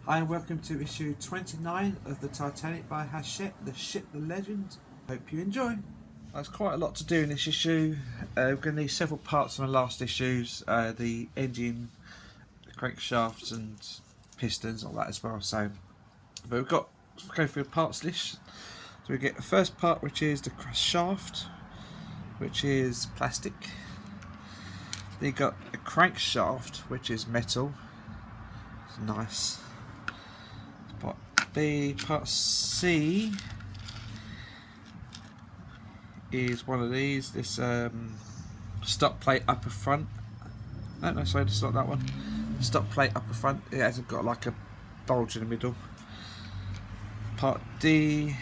Hi and welcome to issue 29 of the Titanic by Hachette, the ship, the legend. Hope you enjoy. There's quite a lot to do in this issue. We're going to need several parts from the last issues, the engine, the crankshafts and pistons, all that as well. So, but we've got to go through a parts list. So we get the first part, which is the shaft, which is plastic. Then you've got a crankshaft, which is metal. It's nice. Part B. Part C is one of these. This stop plate upper front. No, sorry, it's not that one. Stop plate upper front. It hasn't got like a bulge in the middle. Part D,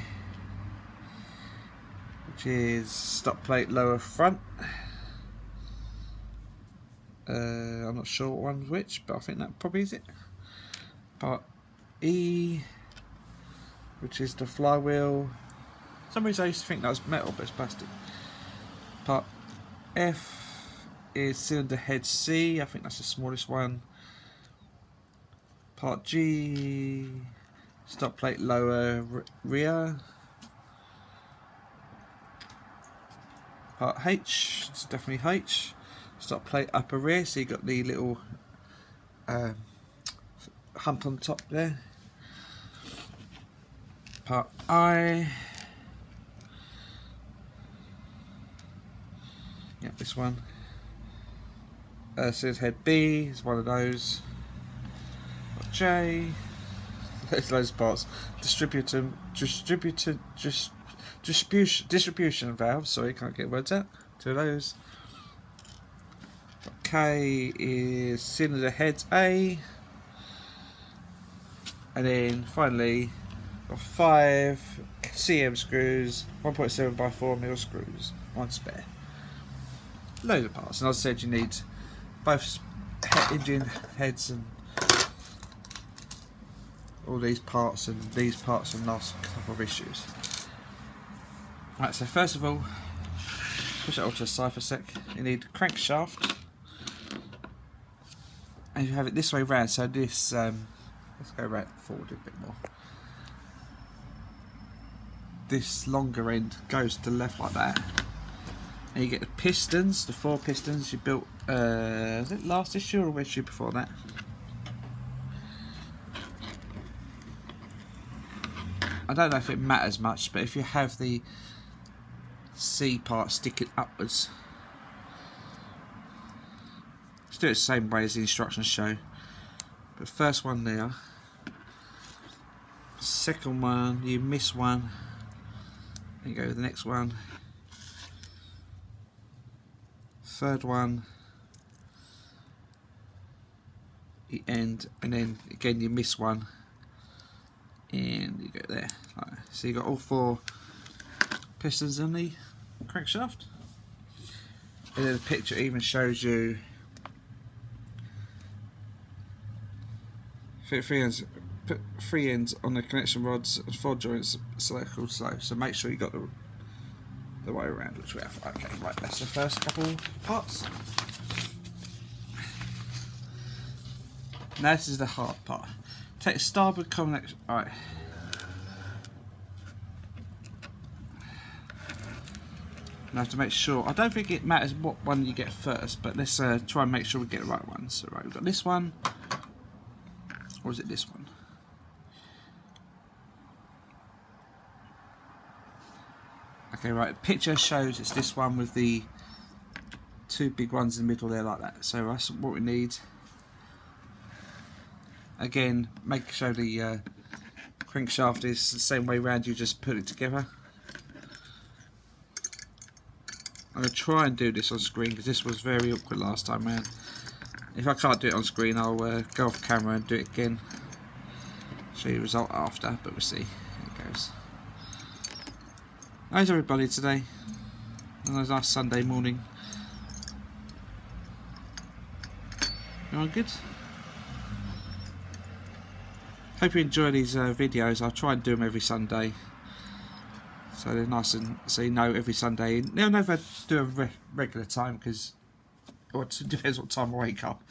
which is stop plate lower front. I'm not sure what one's which, but I think that probably is it. Part E, which is the flywheel. For some reason I used to think that was metal, but it's plastic. Part F is cylinder head C. I think that's the smallest one. Part G, stop plate lower rear. Part H, it's definitely H. Stop plate upper rear. So you got the little hump on top there. Part I, yeah, this one. Cylinder head B is one of those. Part J, there's loads of parts. Distribution valve. Sorry, can't get words out. Two of those. Part K is cylinder heads A, and then finally got 5 cm screws, 1.7 by 4 mm screws, one spare. Loads of parts, and as I said, you need both engine heads and all these parts and these parts in the last couple of issues. Right, so first of all, push it all to the side for a sec. You need a crankshaft, and you have it this way round. So this, let's go right forward a bit more. This longer end goes to the left like that, and you get the pistons, the 4 pistons you built. Is it last issue or issue before that? I don't know if it matters much, but if you have the C part sticking upwards, just do it the same way as the instructions show. But first one there, second one, you miss one, then you go to the next one, third one, you end, and then again you miss one, and you go there. Right. So you got all 4 pistons in the crankshaft, and then the picture even shows you 3 ends on the connection rods and 4 joints circled slow. So make sure you got the way around, which we have. Okay, right, that's the first couple parts. Now this is the hard part. Take the starboard connection. Alright. Now I have to make sure. I don't think it matters what one you get first, but let's try and make sure we get the right one. So right, we've got this one. Or is it this one? Okay, right, the picture shows it's this one with the 2 big ones in the middle there like that. So that's what we need. Again, make sure the crankshaft is the same way around, you just put it together. I'm going to try and do this on screen because this was very awkward last time round. If I can't do it on screen, I'll go off camera and do it again. Show you the result after, but we'll see how it goes. How's everybody today? On a nice Sunday morning. Everyone good? Hope you enjoy these videos. I'll try and do them every Sunday, so they're nice, and so you know every Sunday. They'll never do a regular time because it depends what time I wake up.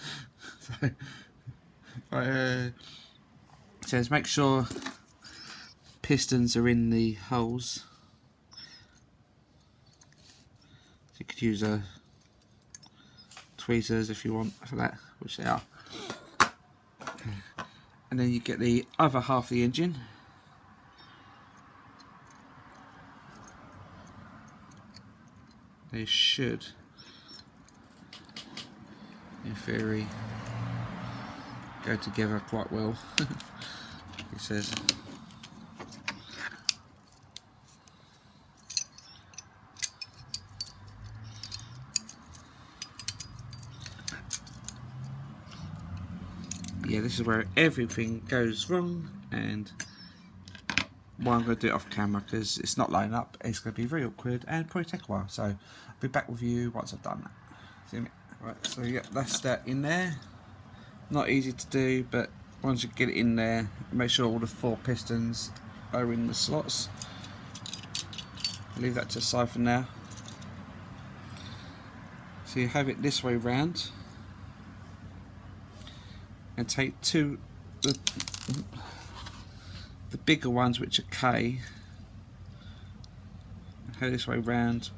So says, make sure pistons are in the holes. So you could use tweezers if you want for that, which they are. And then you get the other half of the engine. They should, in theory, go together quite well. He says. Yeah, this is where everything goes wrong, and well, I'm going to do it off camera because it's not lining up. It's going to be very awkward and probably take a while. So I'll be back with you once I've done that. See me? Right, so yeah, that's that in there. Not easy to do, but once you get it in there, make sure all the 4 pistons are in the slots. I'll leave that to the side for now. So you have it this way round, and take the bigger ones, which are K, and have this way round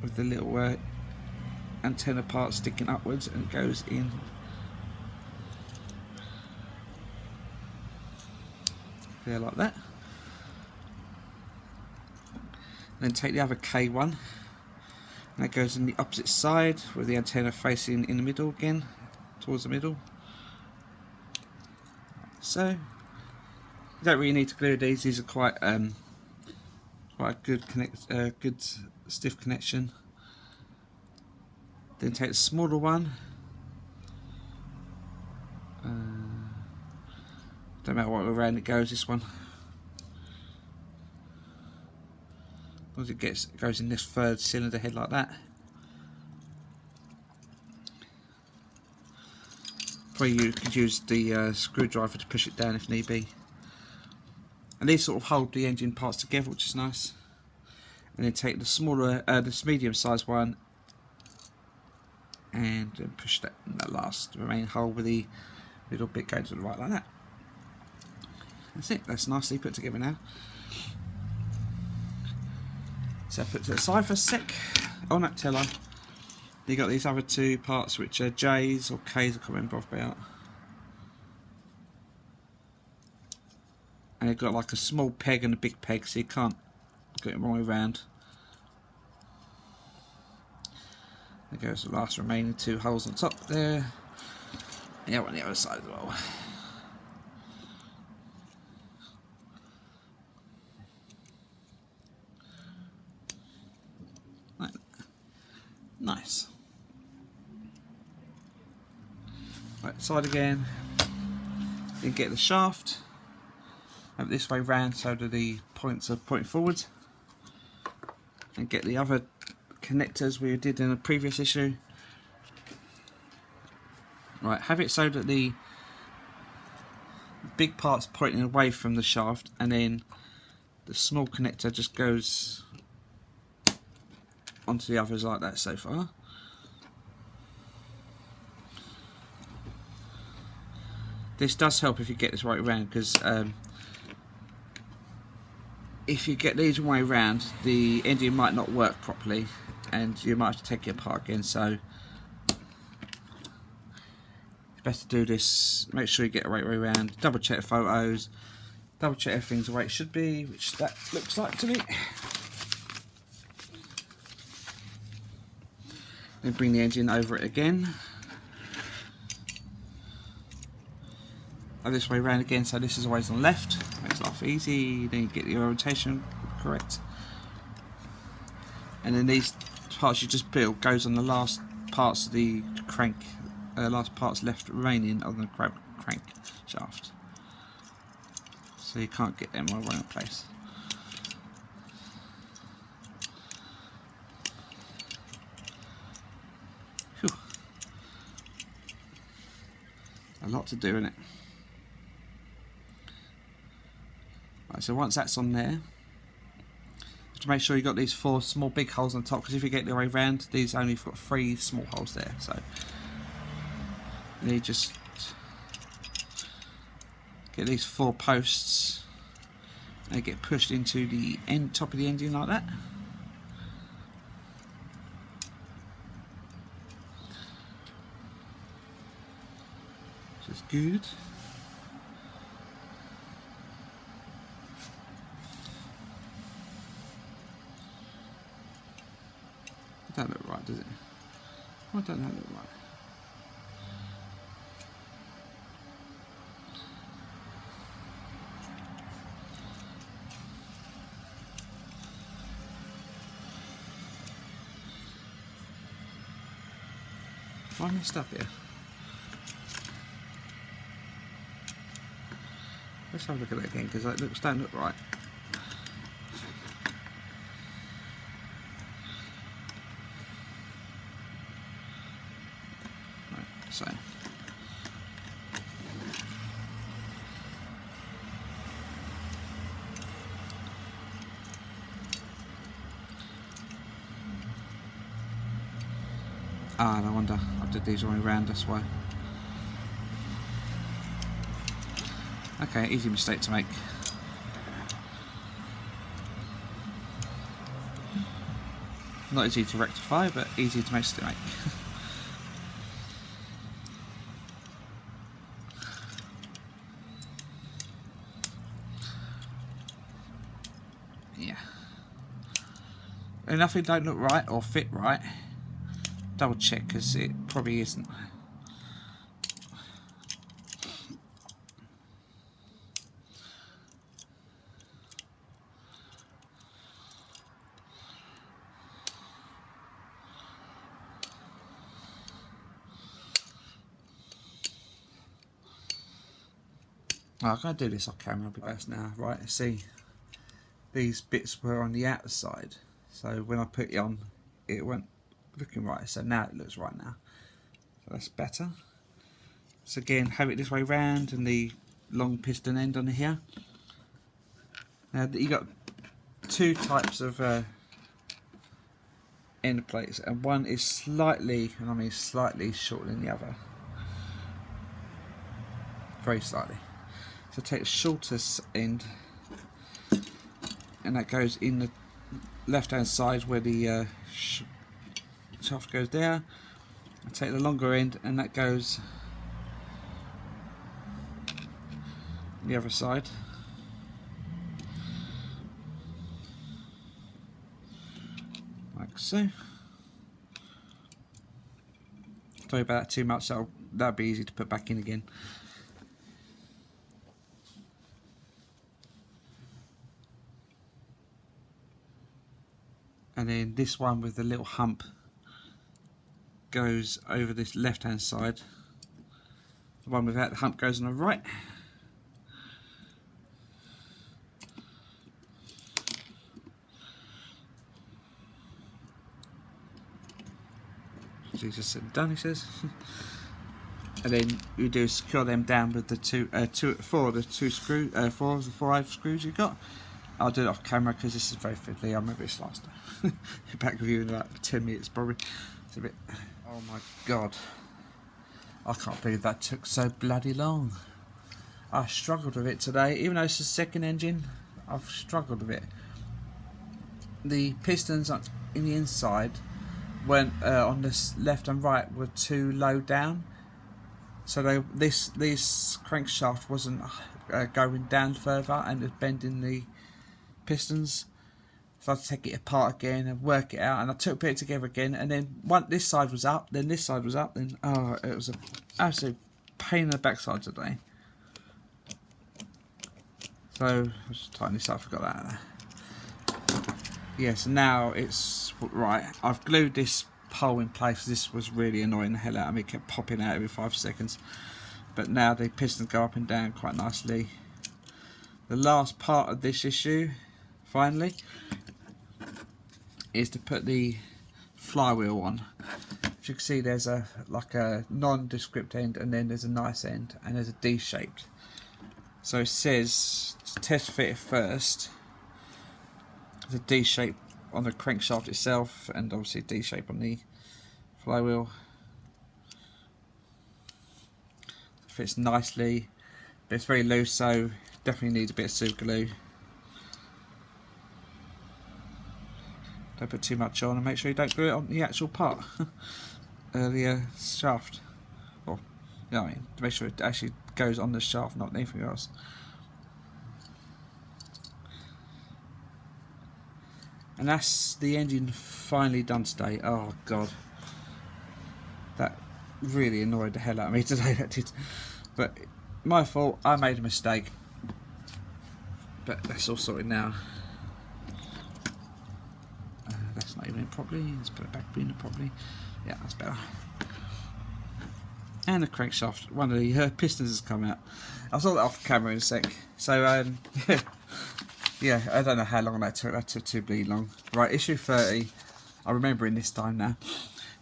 with the little antenna part sticking upwards, and it goes in there like that. And then take the other K one, and that goes in the opposite side with the antenna facing in the middle again, towards the middle. So you don't really need to glue these. These are quite a good good stiff connection. Then take the smaller one. Don't matter what around it goes. This one, as long as it goes in this 3rd cylinder head like that. Probably you could use the screwdriver to push it down if need be. And these sort of hold the engine parts together, which is nice. And then take the smaller, this medium-sized one, and push that in that last remaining hole with the little bit going to the right like that. That's it. That's nicely put together now. So put to the side for a sec. On that tiller, you got these other 2 parts, which are J's or K's, I can't remember off by heart. And you've got like a small peg and a big peg, so you can't get it wrong way around. There goes the last remaining 2 holes on top there. And yeah, on the other side as well. Right. Nice. Right, side again. Then get the shaft. Have it this way round so that the points are pointing forward. And get the other connectors we did in a previous issue. Right, have it so that the big part's pointing away from the shaft, and then the small connector just goes onto the others like that so far. This does help if you get this right around, because if you get these one way around, the engine might not work properly and you might have to take it apart again. So it's best to do this, make sure you get the right way around, double check the photos, double check everything's the way it should be, which that looks like to me. Then bring the engine over it again. This way around again, so this is always on the left, makes life easy. Then you get the orientation correct, and then these parts you just build goes on the last parts of the crank, last parts left remaining on the crank shaft, so you can't get them all around the place. Whew. A lot to do in it. Right, so once that's on there, you have to make sure you got these 4 small big holes on top, because if you get the way round, these only got 3 small holes there. So you just get these 4 posts. They get pushed into the top of the engine like that. Which is good. It don't look right, does it? Why don't that look right? Have I messed up here? Let's have a look at that again, because that don't look right. Right, so no wonder I did these all around, that's why. Okay, easy mistake to make. Not easy to rectify, but easy to make. Yeah. And nothing don't look right or fit right, double check, because it probably isn't. I'm going to do this off camera, I'll be best now. Right, see, these bits were on the outside, so when I put it on, it weren't looking right, so now it looks right now. So that's better. So again, have it this way round and the long piston end on here. Now you got 2 types of end plates, and one is slightly, and I mean slightly, shorter than the other. Very slightly. So take the shortest end, and that goes in the left hand side where the shaft goes there. I take the longer end, and that goes the other side. Like so. Sorry about that too much, that'll be easy to put back in again. And then this one with the little hump goes over this left hand side. The one without the hump goes on the right. Jesus said done, he says. And then you do secure them down with the 4 of the 5 screws you got. I'll do it off camera because this is very fiddly. I'll remember this last time. Back with you in about 10 minutes probably. It's a bit. Oh my god. I can't believe that took so bloody long. I struggled with it today. Even though it's a second engine, I've struggled with it. The pistons in the inside went on the left and right were too low down. So this crankshaft wasn't going down further, and it was bending the pistons. So I had to take it apart again and work it out, and I took it together again, and then this side was up, then this side was up, then it was an absolute pain in the backside today. So I'll just tighten this up, I forgot that. Yes, now it's right. I've glued this pole in place. This was really annoying the hell out of me, it kept popping out every 5 seconds. But now the pistons go up and down quite nicely. The last part of this issue, finally, is to put the flywheel on. As you can see, there's like a nondescript end, and then there's a nice end, and there's a D-shaped. So it says to test fit it first. There's a D-shape on the crankshaft itself, and obviously a D-shape on the flywheel. It fits nicely. but it's very loose, so definitely need a bit of super glue. Don't put too much on, and make sure you don't glue it on the actual part, the shaft. Or, you know what I mean, to make sure it actually goes on the shaft, not anything else. And that's the engine finally done today. Oh god, that really annoyed the hell out of me today, that did. But my fault, I made a mistake. But that's all sorted now. That's not even in properly. Let's put it back in properly. Yeah, that's better. And the crankshaft, one of the pistons has come out. I'll sort that off camera in a sec. So yeah, I don't know how long that took. That took too bleed long. Right, issue 30. I'm remembering this time now.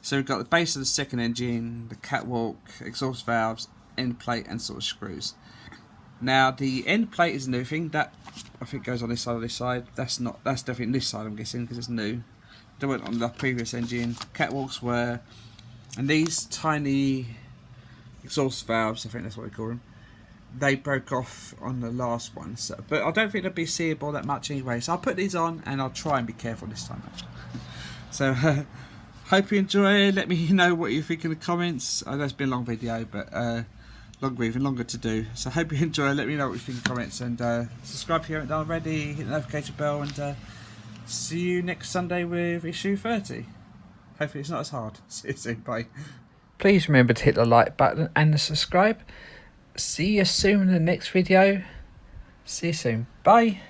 So we've got the base of the second engine, the catwalk, exhaust valves, end plate, and sort of screws. Now the end plate is a new thing. That I think goes on this side or this side. That's not. That's definitely on this side, I'm guessing, because it's new. They weren't on the previous engine. Catwalks were, and these tiny exhaust valves, I think that's what we call them, they broke off on the last one. So, but I don't think they'll be seeable that much anyway. So I'll put these on and I'll try and be careful this time. So hope you enjoy. Let me know what you think in the comments. I know it's been a long video, but even longer to do. So hope you enjoy. Let me know what you think in the comments, and subscribe if you haven't done already. Hit the notification bell, and see you next Sunday with issue 30. Hopefully it's not as hard. See you soon. Bye. Please remember to hit the like button and the subscribe. See you soon in the next video. See you soon. Bye.